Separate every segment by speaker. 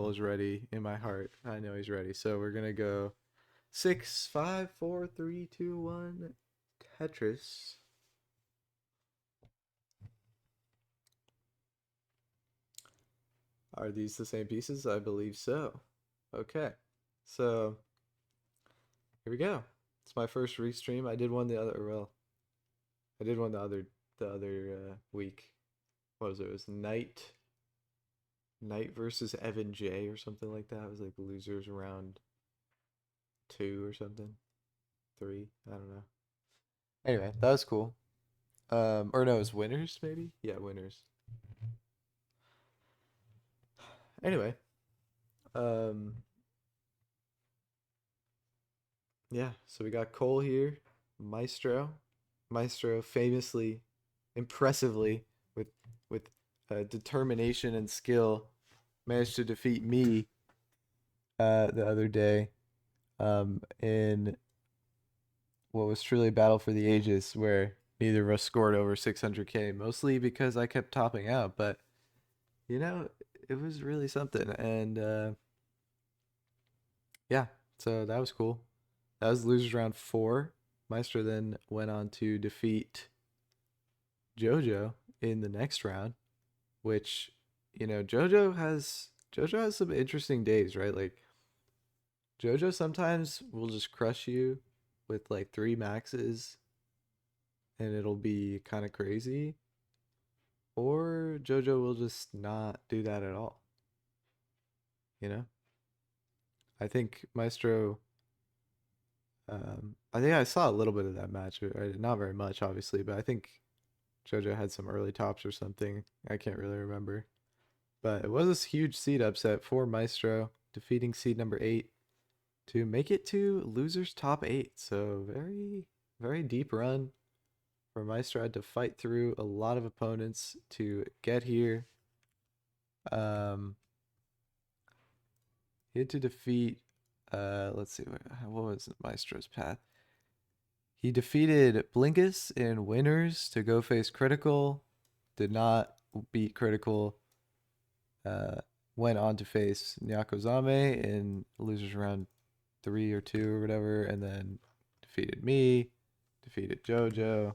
Speaker 1: Cole is ready in my heart. I know he's ready. So we're gonna go 6, 5, 4, 3, 2, 1. Tetris. Are these the same pieces? I believe so. Okay. So here we go. It's my first restream. I did one the other well. I did one the other week. What was it? It was Knight versus Evan J or something like that. It was like losers round 2 or something. 3. I don't know. Anyway, that was cool. Or no, it was winners maybe? Yeah, winners. Anyway, um, yeah, so we got Cole here, Maestro. Maestro famously, impressively, with with determination and skill, managed to defeat me the other day in what was truly a battle for the ages, where neither of us scored over 600K, mostly because I kept topping out, but you know, it was really something, and yeah, so that was cool. That was losers round 4. Maestro then went on to defeat JoJo in the next round, which JoJo has some interesting days, right? Like JoJo sometimes will just crush you with like 3 maxes and it'll be kind of crazy, or JoJo will just not do that at all, you know? I think Maestro I think I saw a little bit of that match, not very much obviously, but I think JoJo had some early tops or something. I can't really remember. But it was a huge seed upset for Maestro, defeating seed number 8 to make it to losers top 8. So very, very deep run for Maestro. Had to fight through a lot of opponents to get here. Um, he had to defeat. Let's see, what was Maestro's path? He defeated Blinkus in winners to go face Critical. Did not beat Critical. Uh, Went on to face Nyakozame in losers round 3 or 2 or whatever, and then defeated me, defeated JoJo.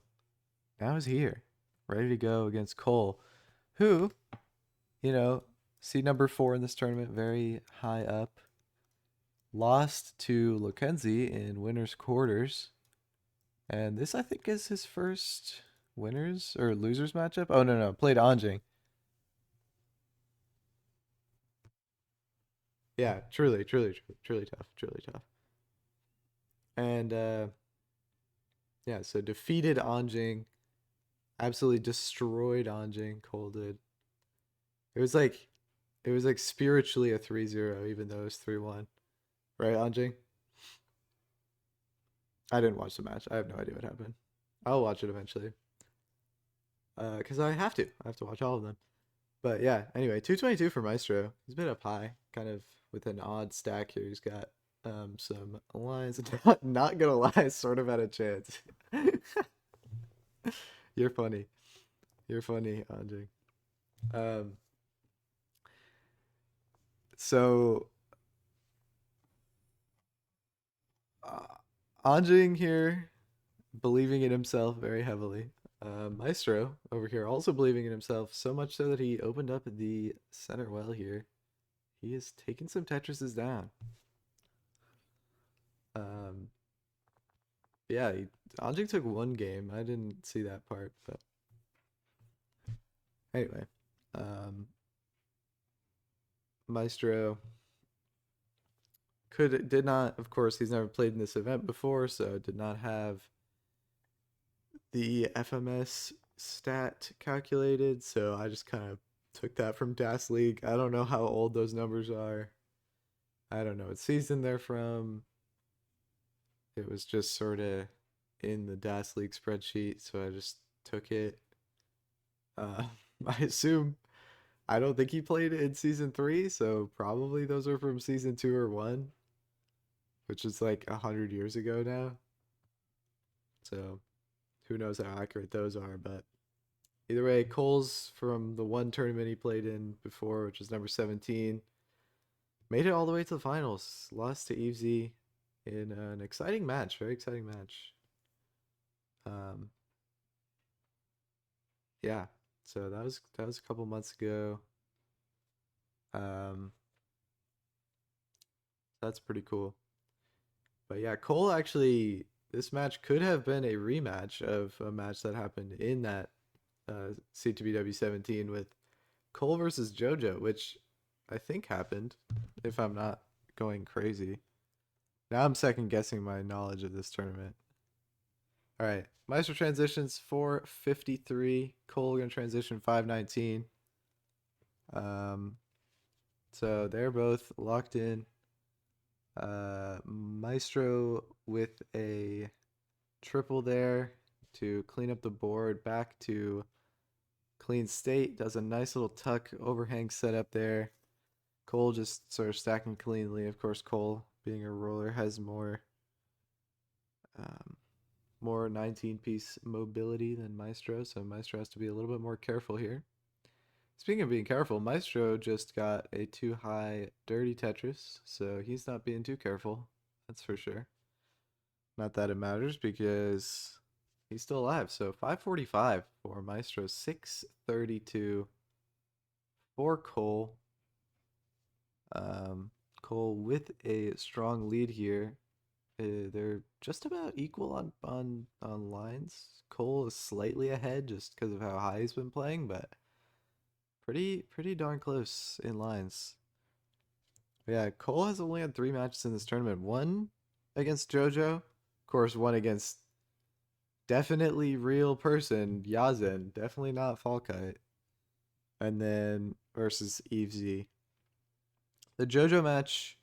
Speaker 1: Now he's here, ready to go against Cole, who, you know, seed number 4 in this tournament, very high up. Lost to Lokenzie in winners quarters. And this, I think, is his first winners or losers matchup. Oh, no, played Anjing. Yeah, truly tough, truly tough. And yeah, so defeated Anjing, absolutely destroyed Anjing. Cole did. It was like spiritually a 3-0, even though it was 3-1. Right, Anjing? I didn't watch the match. I have no idea what happened. I'll watch it eventually. Because I have to. I have to watch all of them. But yeah, anyway, 222 for Maestro. He's been up high, kind of with an odd stack here. He's got some lines. Not gonna lie, sort of had a chance. You're funny. You're funny, Anjing. Um, so uh, Anjing here, believing in himself very heavily. Maestro over here also believing in himself, so much so that he opened up the center well here. He is taking some Tetrises down. Um, yeah, Anjing took 1 game. I didn't see that part, but anyway. Um, Maestro did not, of course, he's never played in this event before, so did not have the FMS stat calculated, so I just kind of took that from DAS League. I don't know how old those numbers are. I don't know what season they're from. It was just sort of in the DAS League spreadsheet, so I just took it. Uh, I assume I don't think he played in season 3, so probably those are from season 2 or 1, which is like 100 years ago now. So who knows how accurate those are, but either way, Cole's from the one tournament he played in before, which was number 17. Made it all the way to the finals. Lost to Evesy in an exciting match. Very exciting match. Um, yeah. So that was a couple months ago. Um, that's pretty cool. But yeah, Cole actually, this match could have been a rematch of a match that happened in that CTBW 17 with Cole versus JoJo, which I think happened, if I'm not going crazy. Now I'm second guessing my knowledge of this tournament. All right, Meister transitions 453. Cole gonna transition 519. Um, so they're both locked in. Maestro with a triple there to clean up the board back to clean state. Does a nice little tuck overhang setup there. Cole just sort of stacking cleanly. Of course, Cole, being a roller, has um, more 19-piece mobility than Maestro, so Maestro has to be a little bit more careful here. Speaking of being careful, Maestro just got a too high dirty Tetris, so he's not being too careful. That's for sure. Not that it matters because he's still alive. So 545 for Maestro, 632 for Cole. Um, Cole with a strong lead here. They're just about equal on lines. Cole is slightly ahead just because of how high he's been playing, but pretty darn close in lines. Yeah, Cole has only had 3 matches in this tournament. One against JoJo, of course, one against definitely real person, Yazen, definitely not Falkite. And then versus Evesy. The JoJo match,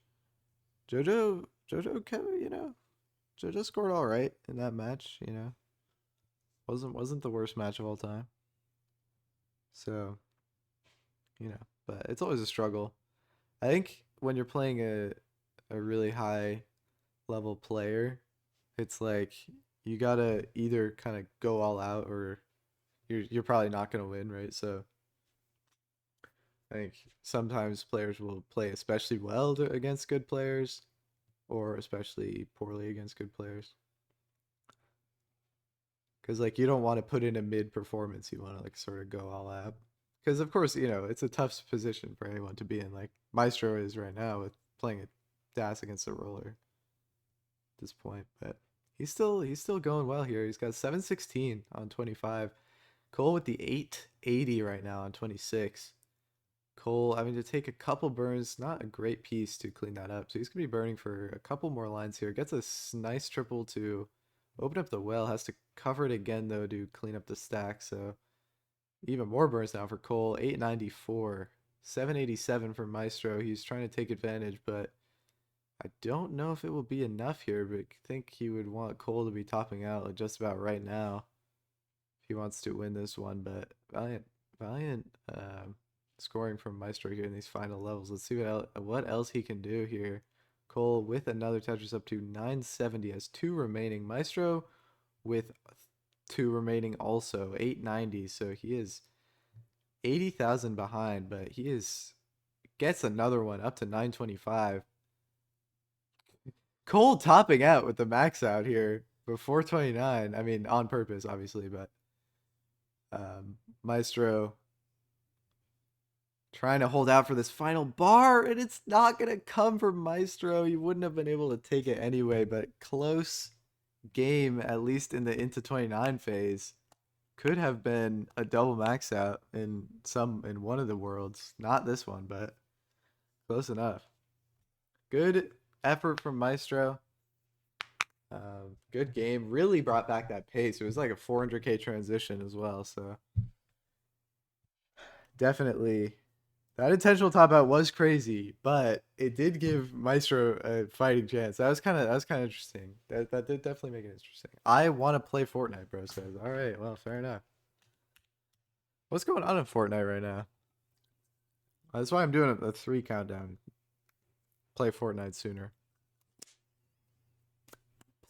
Speaker 1: JoJo JoJo scored all right in that match. Wasn't the worst match of all time. So, but it's always a struggle. I think when you're playing a really high level player, it's like you gotta either kind of go all out or you're probably not gonna win, right? So I think sometimes players will play especially well against good players, or especially poorly against good players. Because like you don't want to put in a mid performance, you want to like sort of go all out. Because of course it's a tough position for anyone to be in. Like Maestro is right now with playing a DAS against a roller at this point, but he's still going well here. He's got 716 on 25. Cole with the 880 right now on 26. Cole having to take a couple burns, not a great piece to clean that up. So he's going to be burning for a couple more lines here. Gets a nice triple to open up the well. Has to cover it again, though, to clean up the stack. So even more burns now for Cole. 894. 787 for Maestro. He's trying to take advantage, but I don't know if it will be enough here. But I think he would want Cole to be topping out like just about right now if he wants to win this one. But valiant scoring from Maestro here in these final levels. Let's see what else he can do here. Cole with another Tetris up to 970 has 2 remaining. Maestro with 2 remaining also 890. So he is 80,000 behind, but gets another one up to 925. Cole topping out with the max out here before 29. I mean, on purpose, obviously, but Maestro trying to hold out for this final bar, and it's not going to come from Maestro. He wouldn't have been able to take it anyway, but close game, at least in the into 29 phase. Could have been a double max out in one of the worlds. Not this one, but close enough. Good effort from Maestro. Good game. Really brought back that pace. It was like a 400k transition as well. So definitely that intentional top out was crazy, but it did give Maestro a fighting chance. That was kind of interesting. That did definitely make it interesting. I want to play Fortnite, bro says. All right, well, fair enough. What's going on in Fortnite right now? That's why I'm doing a 3 countdown. Play Fortnite sooner.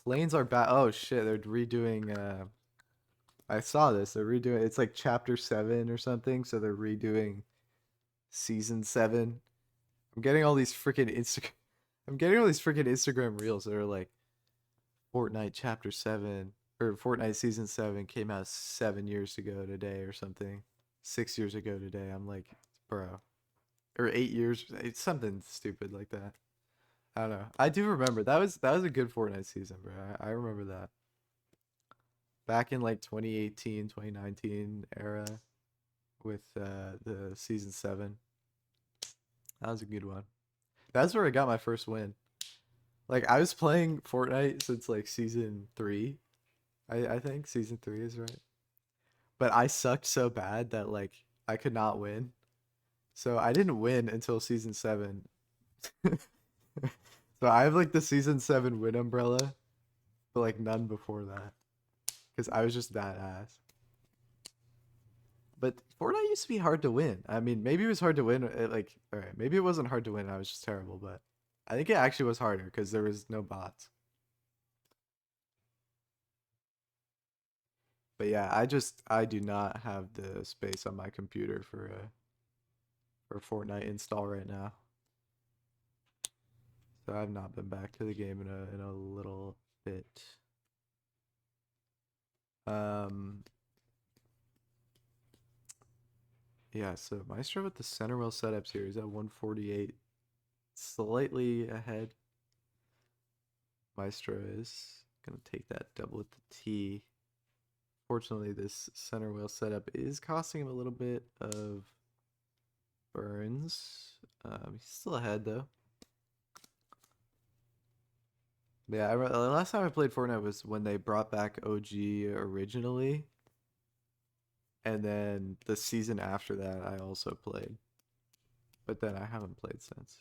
Speaker 1: Planes are back. Oh shit, they're redoing. I saw this. They're redoing. It's like chapter 7 or something. So they're redoing season 7. I'm getting all these freaking Instagram. I'm getting all these freaking Instagram reels that are like Fortnite Chapter 7 or Fortnite Season 7 came out 7 years ago today or something. 6 years ago today. I'm like, bro. Or 8 years. It's something stupid like that. I don't know. I do remember that was a good Fortnite season, bro. I remember that. Back in like 2018, 2019 era with the season 7. That was a good one. That's where I got my first win. Like I was playing Fortnite since like season 3. I think season 3 is right. But I sucked so bad that like I could not win. So I didn't win until season 7. So I have like the season 7 win umbrella, but like none before that because I was just that ass. But Fortnite used to be hard to win. I mean, maybe it was hard to win. Like, all right, maybe it wasn't hard to win. I was just terrible, but I think it actually was harder because there was no bots. But yeah, I do not have the space on my computer for Fortnite install right now. So I've not been back to the game in a little bit. Um, yeah. So Maestro with the center wheel setups here is at 148, slightly ahead. Maestro is gonna take that double with the T. Fortunately, this center wheel setup is costing him a little bit of burns. He's still ahead though. Yeah, the last time I played Fortnite was when they brought back OG originally, and then the season after that I also played, but then I haven't played since.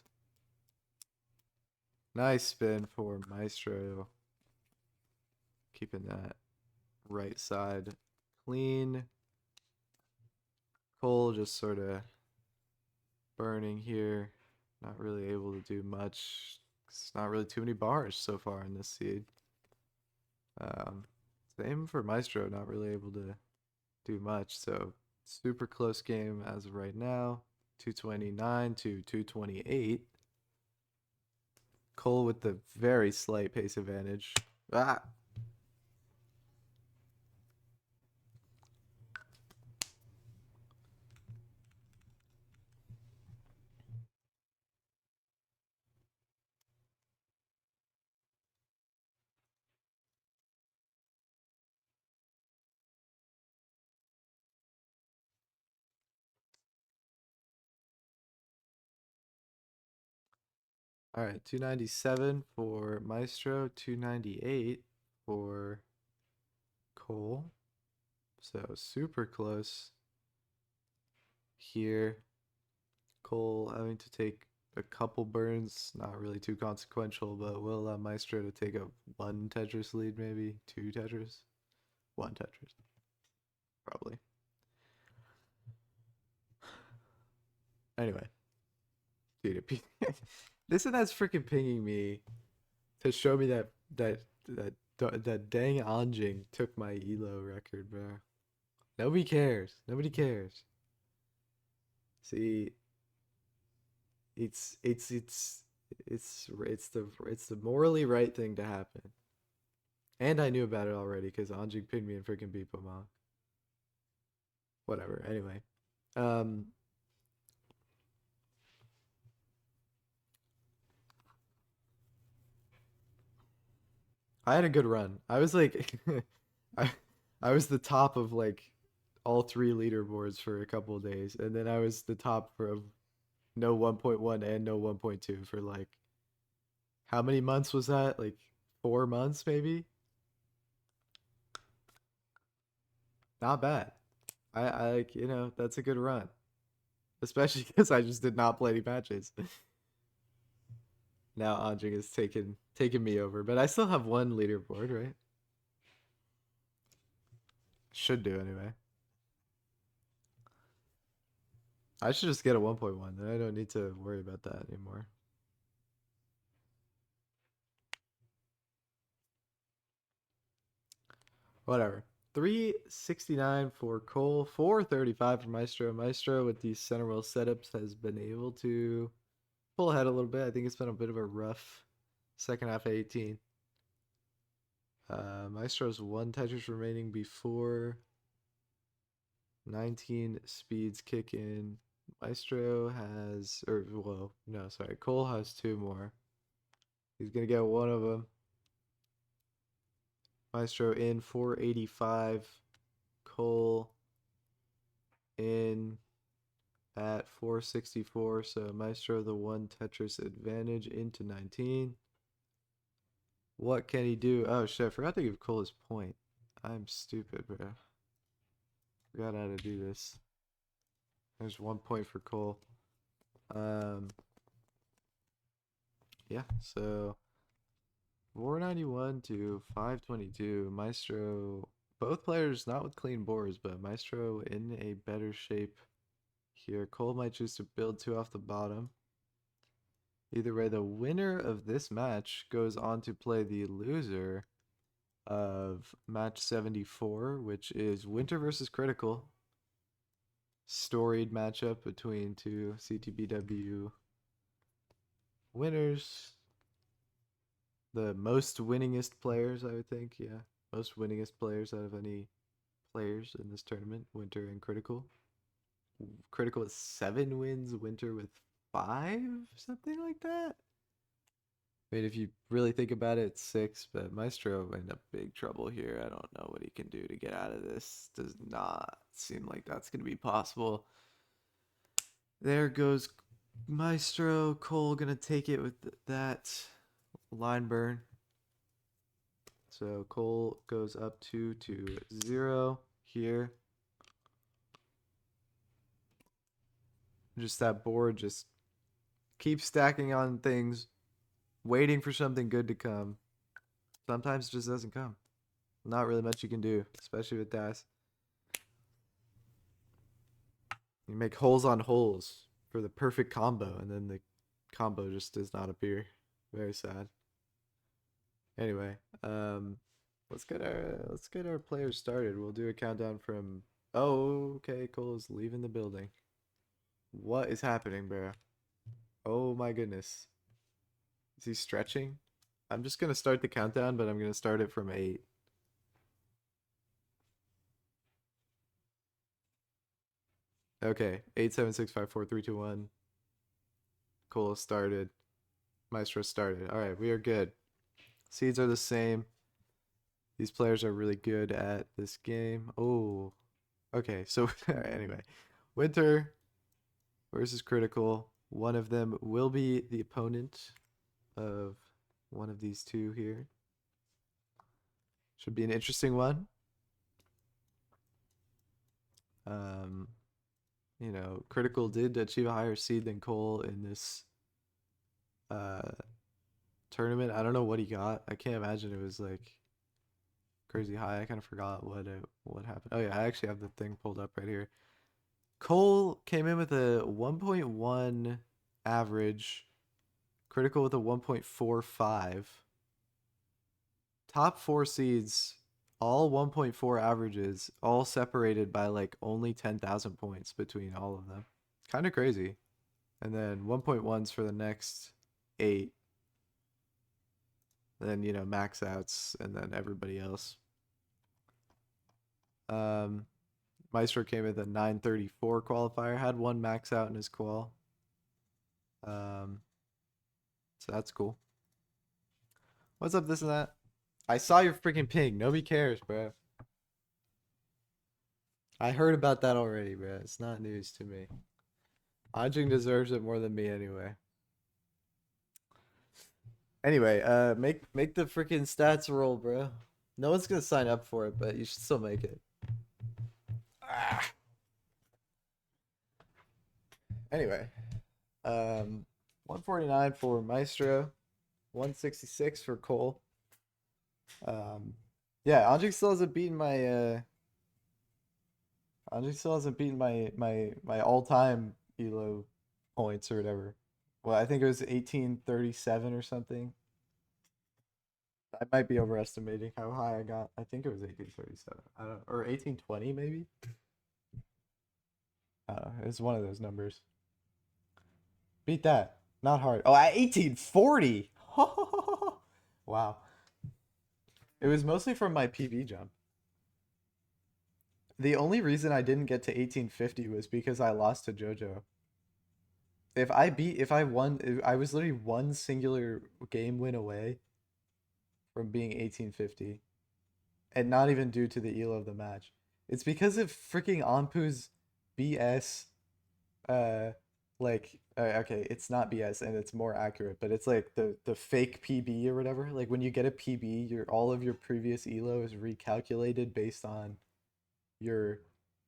Speaker 1: Nice spin for Maestro, keeping that right side clean. Cole just sort of burning here, not really able to do much. It's not really too many bars so far in this seed. Um, Same for Maestro, not really able to do much. So super close game as of right now. 229 to 228. Cole with the very slight pace advantage. Ah. All right, 297 for Maestro, 298 for Cole. So super close here. Cole having to take a couple burns, not really too consequential, but will allow Maestro to take a one Tetris lead, maybe two Tetris, one Tetris, probably. Anyway, dude, this and that's freaking pinging me to show me that dang Anjing took my elo record, bro. Nobody cares. Nobody cares. See, it's it's it's it's the morally right thing to happen. And I knew about it already because Anjing pinned me in freaking beat Pokemon. Whatever. Anyway, um, I had a good run. I was like, I I was the top of like all three leaderboards for a couple of days, and then I was the top for no 1.1 and no 1.2 for like how many months was that? Like 4 months maybe. Not bad. I like that's a good run, especially because I just did not play any matches. Now Anjing is taking me over, but I still have one leaderboard, right? Should do anyway. I should just get a 1.1. Then I don't need to worry about that anymore. Whatever. 369 for Cole, 435 for Maestro. Maestro with these center wheel setups has been able to pull ahead a little bit. I think it's been a bit of a rough second half of 18. Maestro's 1 Tetris remaining before 19 speeds kick in. Maestro has, or well, no, sorry, Cole has 2 more. He's gonna get one of them. Maestro in 485. Cole in at 464. So Maestro the 1 Tetris advantage into 19. What can he do? Oh shit, I forgot to give Cole his point. I'm stupid, bro. Forgot how to do this. There's 1 point for Cole. Yeah, so 491 to 522. Maestro, both players not with clean boards, but Maestro in a better shape here. Cole might choose to build 2 off the bottom. Either way, the winner of this match goes on to play the loser of match 74, which is Winter versus Critical. Storied matchup between 2 CTBW winners. The most winningest players, I would think. Yeah, most winningest players out of any players in this tournament. Winter and Critical. Critical with 7 wins, Winter with 5, something like that. I mean, if you really think about it, it's 6, but Maestro in a big trouble here. I don't know what he can do to get out of this. Does not seem like that's going to be possible. There goes Maestro. Cole going to take it with that line burn. So Cole goes up 2-0 here. Just that board just keeps stacking on things, waiting for something good to come. Sometimes it just doesn't come. Not really much you can do, especially with dice. You make holes on holes for the perfect combo, and then the combo just does not appear. Very sad. Anyway, let's get our players started. We'll do a countdown from. Oh, okay. Cole is leaving the building. What is happening, bro? Oh my goodness. Is he stretching? I'm just gonna start the countdown, but I'm gonna start it from 8. Okay, 8, 7, 6, 5, 4, 3, 2, 1. Cole started. Maestro started. All right, we are good. Seeds are the same. These players are really good at this game. Oh, okay. So anyway, Winter versus Critical. One of them will be the opponent of one of these 2 here. Should be an interesting one. You know, Critical did achieve a higher seed than Cole in this tournament. I don't know what he got. I can't imagine it was like crazy high. I kind of forgot what happened. Oh yeah, I actually have the thing pulled up right here. Cole came in with a 1.1 average, Critical with a 1.45. Top 4 seeds, all 1.4 averages, all separated by like only 10,000 points between all of them. Kind of crazy. And then 1.1s for the next 8. Then, you know, max outs and then everybody else. Maestro came with a 934 qualifier, had 1 max out in his qual. So that's cool. What's up, this and that? I saw your freaking ping. Nobody cares, bro. I heard about that already, bro. It's not news to me. Anjing deserves it more than me anyway. Anyway, make the freaking stats roll, bro. No one's gonna sign up for it, but you should still make it. Anyway, 149 for Maestro, 166 for Cole. Yeah, Anjing still hasn't beaten my my all-time elo points or whatever. Well, I think it was 1837 or something. I might be overestimating how high I got. I think it was 1837. I don't know, or 1820 maybe. I don't know. It's one of those numbers. Beat that. Not hard. Oh, at 1840. Wow. It was mostly from my PB jump. The only reason I didn't get to 1850 was because I lost to JoJo. If I won, I was literally one singular game win away from being 1850, and not even due to the elo of the match. It's because of freaking Anpu's BS. Uh, okay, it's not BS and it's more accurate, but it's like the fake PB or whatever. Like when you get a PB, your all of your previous elo is recalculated based on your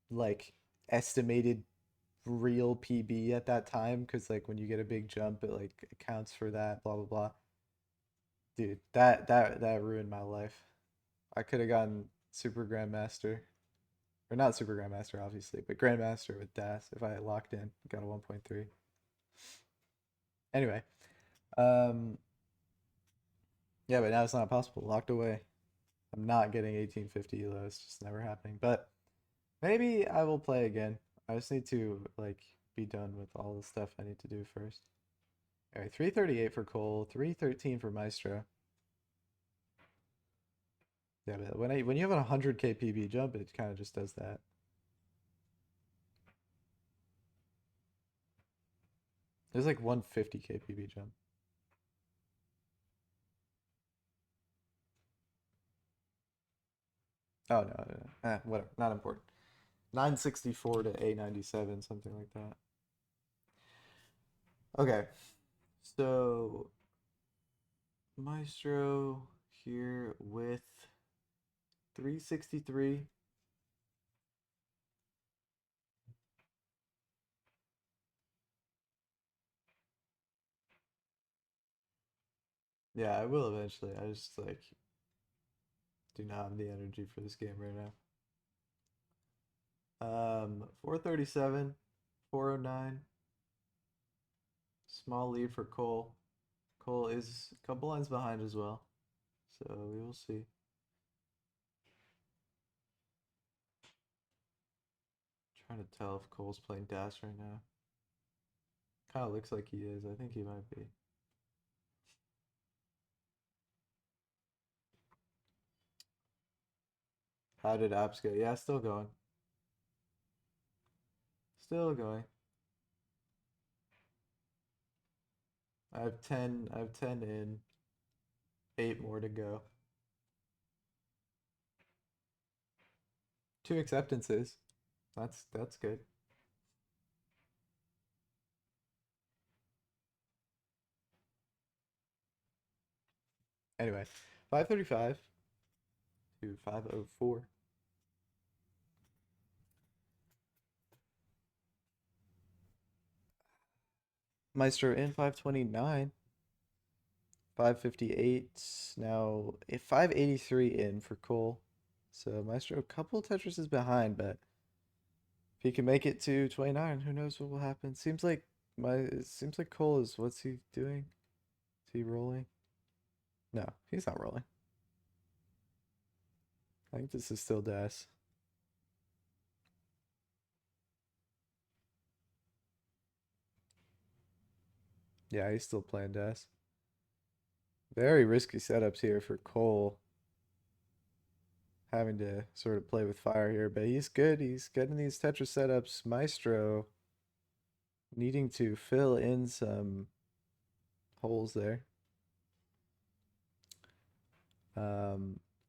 Speaker 1: like estimated real PB at that time, because like when you get a big jump it like accounts for that, blah blah blah. Dude, that ruined my life. I could have gotten Super Grandmaster, or not Super Grandmaster obviously, but Grandmaster with Das if I had locked in, got a 1.3. Anyway, um yeah, but now it's not possible, locked away. I'm not getting 1850 elo, it's just never happening, but maybe I will play again. I just need to like be done with all the stuff I need to do first. All right, 338 for Cole, 313 for Maestro. Yeah, but when you have a 100k PB jump, it kind of just does that. There's like 150k PB jump. Oh no. Whatever, not important. 964 to A97, something like that. Okay, so Maestro here with 363. Yeah, I will eventually. I just like do not have the energy for this game right now. 437, 409. Small lead for Cole. Cole is a couple lines behind as well. So we will see. Trying to tell if Cole's playing Dash right now. Kind of looks like he is. I think he might be. How did apps go? Yeah, still going. Still going. I have 10 in. 8 more to go. 2 acceptances. That's good. Anyway, 535 to 504. Meister in 529. 558. Now, 583 in for Cole. So Maestro a couple Tetrises behind, but if he can make it to 29, who knows what will happen. It seems like Cole is, what's he doing? Is he rolling? No, he's not rolling. I think this is still Das. Yeah, he's still playing Das. Very risky setups here for Cole. Having to sort of play with fire here, but he's good. He's getting these Tetris setups. Maestro needing to fill in some holes there.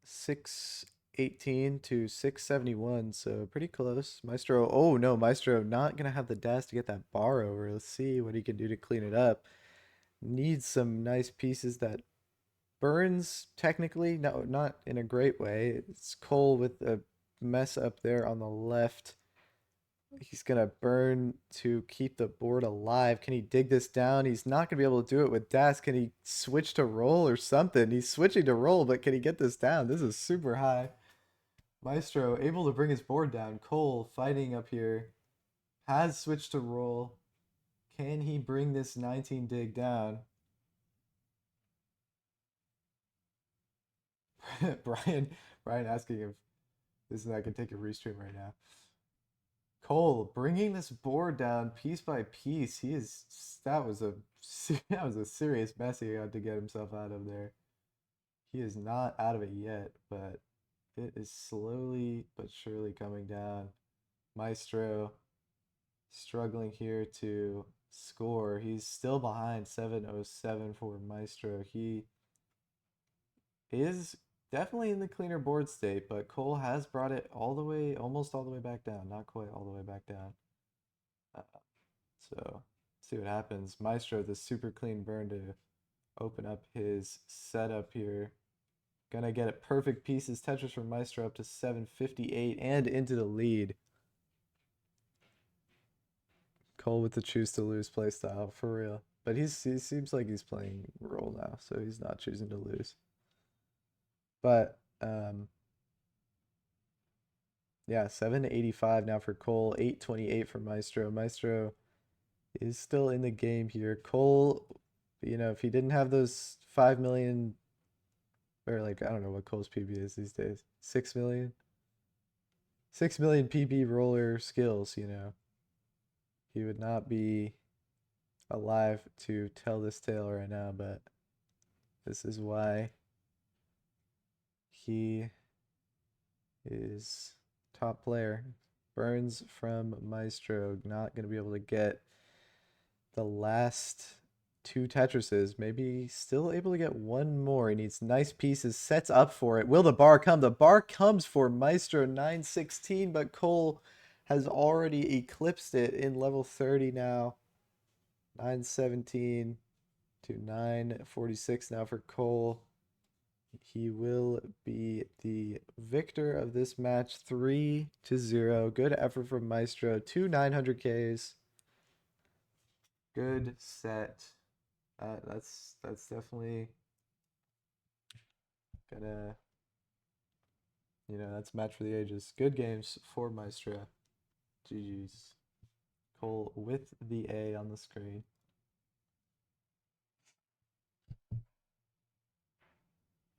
Speaker 1: 618 to 671, so pretty close. Maestro, oh no, Maestro not gonna have the dash to get that bar over. Let's see what he can do to clean it up. Needs some nice pieces that burns technically, no, not in a great way. It's Cole with a mess up there on the left. He's gonna burn to keep the board alive. Can he dig this down? He's not gonna be able to do it with Das. Can he switch to roll or something? He's switching to roll, but can he get this down? This is super high. Maestro able to bring his board down. Cole fighting up here. Has switched to roll. Can he bring this 19 dig down? Brian asking if this is I can take a restream right now. Cole bringing this board down piece by piece. He is that was a that was a serious mess he had to get himself out of there. He is not out of it yet, but it is slowly but surely coming down. Maestro struggling here to score. He's still behind 707 for Maestro. He is definitely in the cleaner board state, but Cole has brought it all the way, almost all the way back down. Not quite all the way back down. Uh, so, see what happens. Maestro, the super clean burn to open up his setup here. Gonna get it perfect pieces. Tetris from Maestro up to 758 and into the lead. Cole with the choose to lose playstyle for real. But he seems like he's playing roll now, so he's not choosing to lose. But yeah, 785 now for Cole, 828 for Maestro. Maestro is still in the game here. Cole, you know, if he didn't have those 5 million, or like I don't know what Cole's PB is these days, 6 million, 6 million PB roller skills, you know, he would not be alive to tell this tale right now. But this is why he is top player. Burns from Maestro, not going to be able to get the last two Tetrises. Maybe still able to get one more. He needs nice pieces, sets up for it. Will the bar come? The bar comes for Maestro 916, but Cole has already eclipsed it in level 30 now. 917 to 946 now for Cole. He will be the victor of this match 3-0. Good effort from Maestro. 2 900Ks. Good set. That's definitely gonna, you know, that's match for the ages. Good games for Maestro. GG's. Cole with the A on the screen.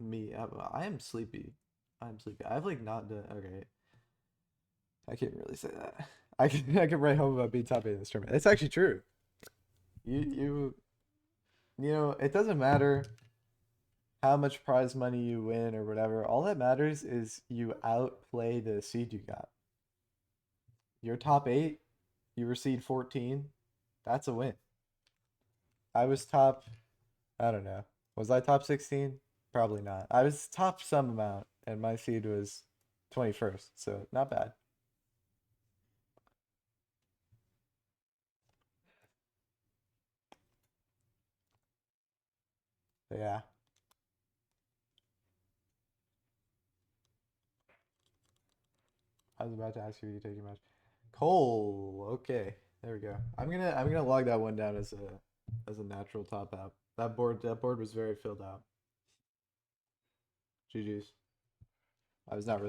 Speaker 1: Me, I am sleepy. I'm sleepy. I've like not done. Okay, I can't really say that. I can write home about being top 8 in this tournament. It's actually true. You you know, it doesn't matter how much prize money you win or whatever. All that matters is you outplay the seed you got. You're top 8, you were seed 14. That's a win. I was top, I don't know. Was I top 16? Probably not. I was top some amount, and my seed was 21st, so not bad. But yeah, I was about to ask you if you take your match. Cole, okay, there we go. I'm gonna log that one down as a natural top out. That board was very filled out. GG's. I was not really